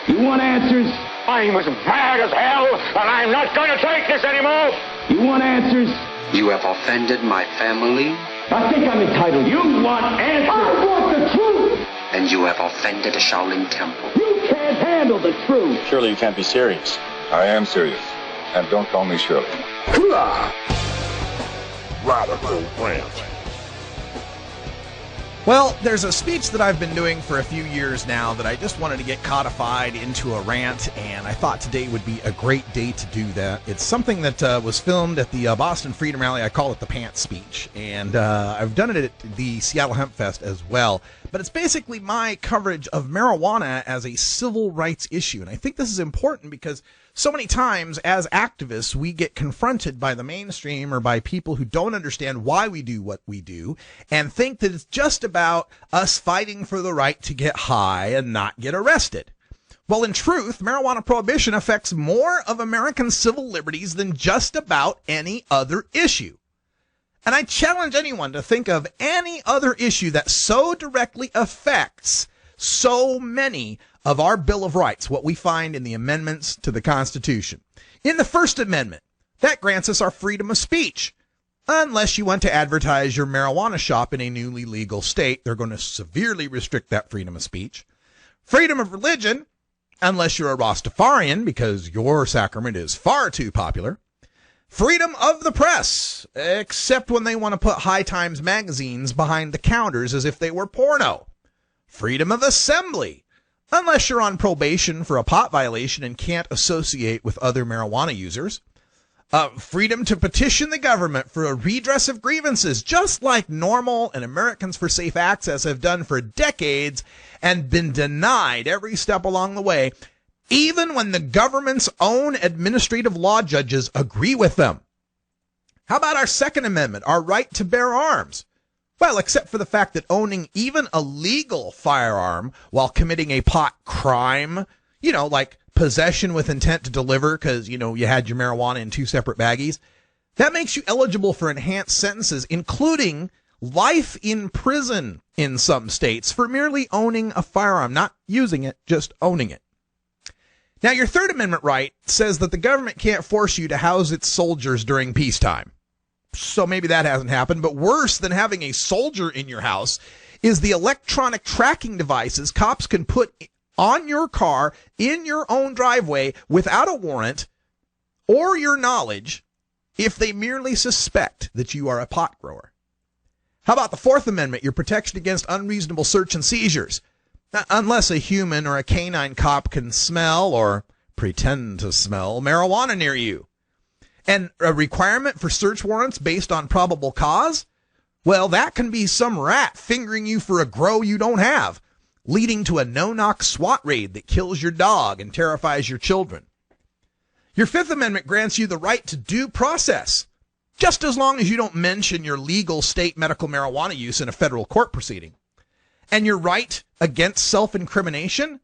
You want answers? I'm as mad as hell, and I'm not going to take this anymore. You want answers? You have offended my family. I think I'm entitled. You want answers? I want the truth. And you have offended the Shaolin Temple. You can't handle the truth. Surely you can't be serious. I am serious. And don't call me Shirley. Radical Rant. Well, there's a speech that I've been doing for a few years now that I just wanted to get codified into a rant, and I thought today would be a great day to do that. It's something that was filmed at the Boston Freedom Rally. I call it the Pants Speech, and I've done it at the Seattle Hemp Fest as well. But it's basically my coverage of marijuana as a civil rights issue, and I think this is important because so many times as activists we get confronted by the mainstream or by people who don't understand why we do what we do and think that it's just about us fighting for the right to get high and not get arrested. Well, in truth, marijuana prohibition affects more of American civil liberties than just about any other issue. And I challenge anyone to think of any other issue that so directly affects so many of our Bill of Rights, what we find in the amendments to the Constitution. In the First Amendment, that grants us our freedom of speech. Unless you want to advertise your marijuana shop in a newly legal state, they're going to severely restrict that freedom of speech. Freedom of religion, unless you're a Rastafarian, because your sacrament is far too popular. Freedom of the press, except when they want to put High Times magazines behind the counters as if they were porno. Freedom of assembly, unless you're on probation for a pot violation and can't associate with other marijuana users. Freedom to petition the government for a redress of grievances, just like NORML and Americans for Safe Access have done for decades and been denied every step along the way, even when the government's own administrative law judges agree with them. How about our Second Amendment, our right to bear arms? Well, except for the fact that owning even a legal firearm while committing a pot crime, like possession with intent to deliver because, you had your marijuana in two separate baggies, that makes you eligible for enhanced sentences, including life in prison in some states for merely owning a firearm, not using it, just owning it. Now, your Third Amendment right says that the government can't force you to house its soldiers during peacetime. So maybe that hasn't happened, but worse than having a soldier in your house is the electronic tracking devices cops can put on your car in your own driveway without a warrant or your knowledge if they merely suspect that you are a pot grower. How about the Fourth Amendment, your protection against unreasonable search and seizures? Unless a human or a canine cop can smell or pretend to smell marijuana near you. And a requirement for search warrants based on probable cause? Well, that can be some rat fingering you for a grow you don't have, leading to a no-knock SWAT raid that kills your dog and terrifies your children. Your Fifth Amendment grants you the right to due process, just as long as you don't mention your legal state medical marijuana use in a federal court proceeding. And your right against self-incrimination?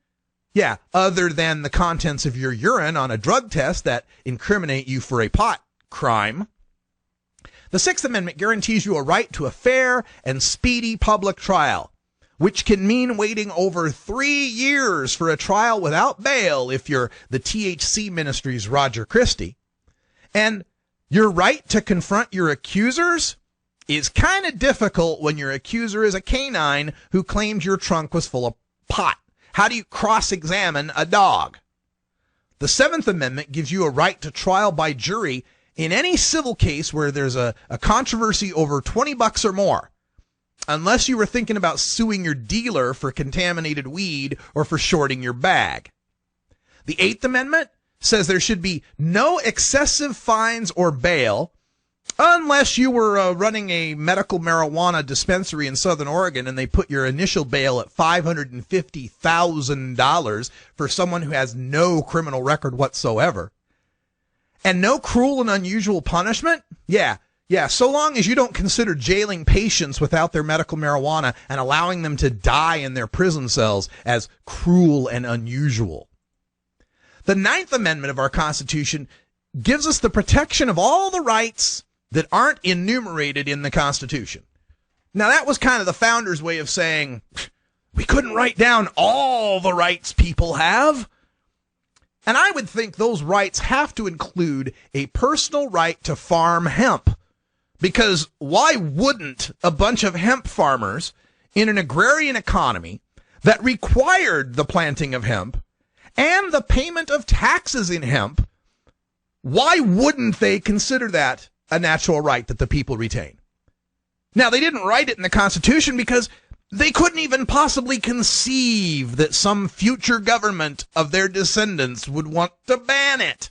Yeah, other than the contents of your urine on a drug test that incriminate you for a pot crime. The Sixth Amendment guarantees you a right to a fair and speedy public trial, which can mean waiting over 3 years for a trial without bail if you're the THC Ministry's Roger Christie. And your right to confront your accusers is kind of difficult when your accuser is a canine who claimed your trunk was full of pot. How do you cross-examine a dog? The Seventh Amendment gives you a right to trial by jury in any civil case where there's a controversy over $20 or more, unless you were thinking about suing your dealer for contaminated weed or for shorting your bag. The Eighth Amendment says there should be no excessive fines or bail unless you were running a medical marijuana dispensary in Southern Oregon and they put your initial bail at $550,000 for someone who has no criminal record whatsoever. And no cruel and unusual punishment? Yeah, so long as you don't consider jailing patients without their medical marijuana and allowing them to die in their prison cells as cruel and unusual. The Ninth Amendment of our Constitution gives us the protection of all the rights that aren't enumerated in the Constitution. Now, that was kind of the founders' way of saying, we couldn't write down all the rights people have. And I would think those rights have to include a personal right to farm hemp. Because why wouldn't a bunch of hemp farmers in an agrarian economy that required the planting of hemp and the payment of taxes in hemp, why wouldn't they consider that a natural right that the people retain? Now, they didn't write it in the Constitution because they couldn't even possibly conceive that some future government of their descendants would want to ban it.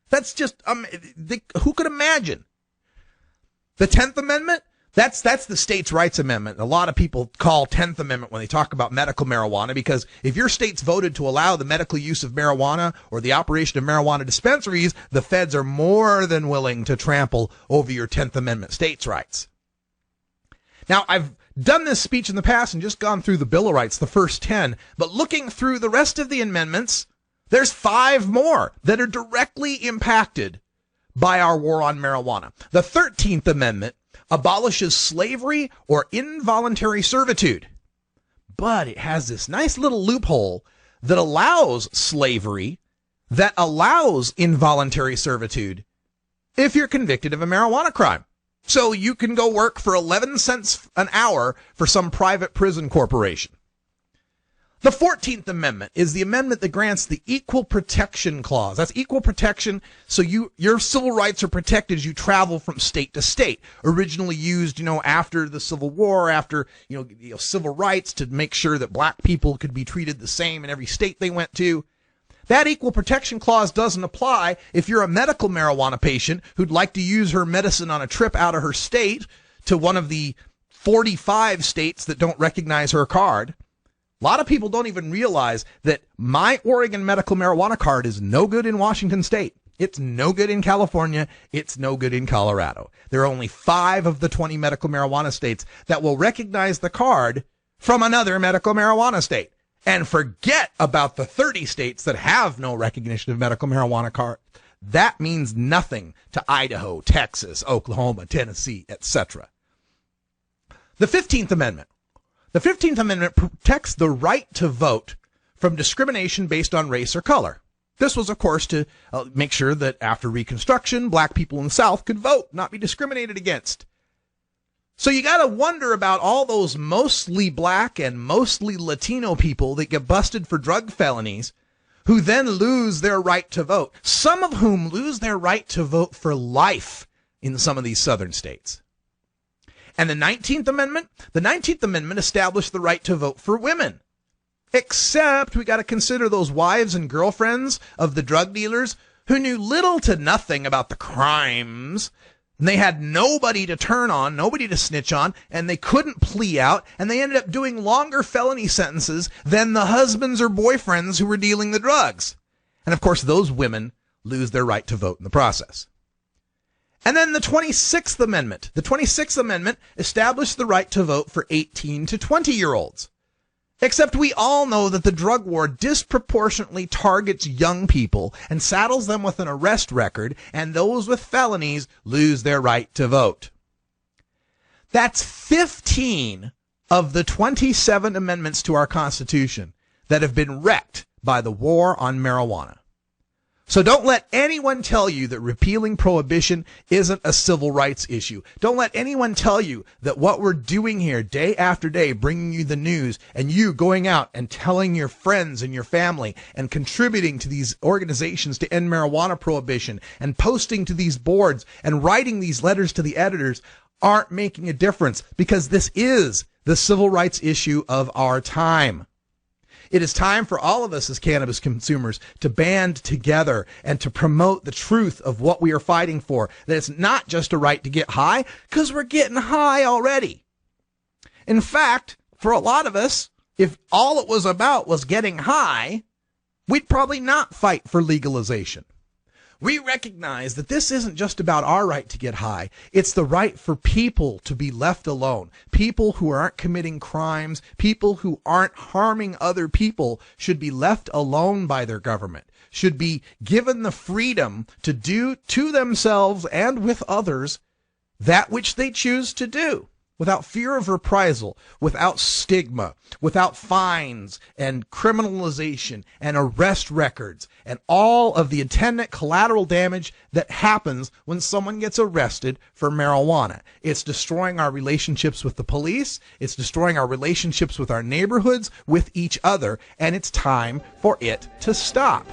That's just, who could imagine? The 10th Amendment, that's the states' rights amendment. A lot of people call 10th Amendment when they talk about medical marijuana, because if your state's voted to allow the medical use of marijuana or the operation of marijuana dispensaries, the feds are more than willing to trample over your 10th Amendment states' rights. Now, I've done this speech in the past and just gone through the Bill of Rights, the first 10, but looking through the rest of the amendments, there's 5 more that are directly impacted by our war on marijuana. The 13th Amendment abolishes slavery or involuntary servitude, but it has this nice little loophole that allows slavery, that allows involuntary servitude if you're convicted of a marijuana crime. So you can go work for 11 cents an hour for some private prison corporation. The 14th Amendment is the amendment that grants the Equal Protection Clause. That's equal protection, so your civil rights are protected as you travel from state to state. Originally used, after the Civil War, after, civil rights to make sure that black people could be treated the same in every state they went to. That Equal Protection Clause doesn't apply if you're a medical marijuana patient who'd like to use her medicine on a trip out of her state to one of the 45 states that don't recognize her card. A lot of people don't even realize that my Oregon medical marijuana card is no good in Washington State. It's no good in California. It's no good in Colorado. There are only 5 of the 20 medical marijuana states that will recognize the card from another medical marijuana state. And forget about the 30 states that have no recognition of medical marijuana card. That means nothing to Idaho, Texas, Oklahoma, Tennessee, etc. The 15th Amendment. The 15th Amendment protects the right to vote from discrimination based on race or color. This was, of course, to make sure that after Reconstruction, black people in the South could vote, not be discriminated against. So you got to wonder about all those mostly black and mostly Latino people that get busted for drug felonies, who then lose their right to vote, some of whom lose their right to vote for life in some of these southern states. And the 19th Amendment? The 19th Amendment established the right to vote for women. Except we got to consider those wives and girlfriends of the drug dealers who knew little to nothing about the crimes. And they had nobody to turn on, nobody to snitch on, and they couldn't plea out, and they ended up doing longer felony sentences than the husbands or boyfriends who were dealing the drugs. And of course, those women lose their right to vote in the process. And then the 26th Amendment. The 26th Amendment established the right to vote for 18 to 20-year-olds. Except we all know that the drug war disproportionately targets young people and saddles them with an arrest record, and those with felonies lose their right to vote. That's 15 of the 27 amendments to our Constitution that have been wrecked by the war on marijuana. So don't let anyone tell you that repealing prohibition isn't a civil rights issue. Don't let anyone tell you that what we're doing here day after day, bringing you the news, and you going out and telling your friends and your family and contributing to these organizations to end marijuana prohibition and posting to these boards and writing these letters to the editors aren't making a difference, because this is the civil rights issue of our time. It is time for all of us as cannabis consumers to band together and to promote the truth of what we are fighting for. That it's not just a right to get high, because we're getting high already. In fact, for a lot of us, if all it was about was getting high, we'd probably not fight for legalization. We recognize that this isn't just about our right to get high. It's the right for people to be left alone. People who aren't committing crimes, people who aren't harming other people should be left alone by their government, should be given the freedom to do to themselves and with others that which they choose to do. without fear of reprisal, without stigma, without fines and criminalization and arrest records and all of the attendant collateral damage that happens when someone gets arrested for marijuana. It's destroying our relationships with the police. It's destroying our relationships with our neighborhoods, with each other, and it's time for it to stop.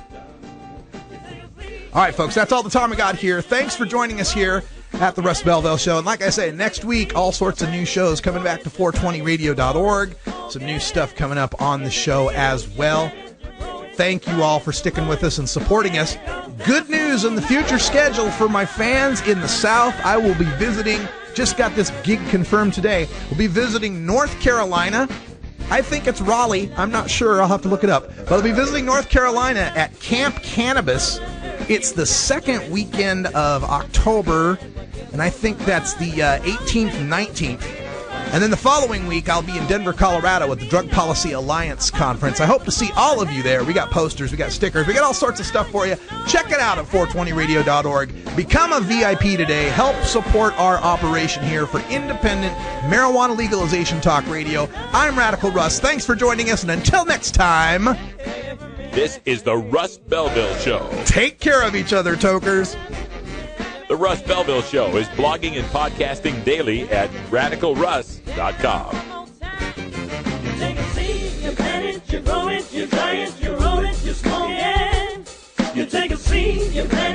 All right, folks, that's all the time we got here. Thanks for joining us here at the Russ Belville Show. And like I say, next week, all sorts of new shows coming back to 420radio.org. Some new stuff coming up on the show as well. Thank you all for sticking with us and supporting us. Good news on the future schedule for my fans in the South. I will be visiting, just got this gig confirmed today, we'll be visiting North Carolina. I think it's Raleigh. I'm not sure. I'll have to look it up. But I'll be visiting North Carolina at Camp Cannabis. It's the second weekend of October, and I think that's the 18th and 19th. And then the following week, I'll be in Denver, Colorado at the Drug Policy Alliance Conference. I hope to see all of you there. We got posters, we got stickers, we got all sorts of stuff for you. Check it out at 420radio.org. Become a VIP today. Help support our operation here for independent marijuana legalization talk radio. I'm Radical Russ. Thanks for joining us, and until next time, this is the Russ Belville Show. Take care of each other, tokers. The Russ Belville Show is blogging and podcasting daily at radicalruss.com. You take a seed, you plant it, you grow it, you dry it, you roll it, you smoke it. You take a seed, you plant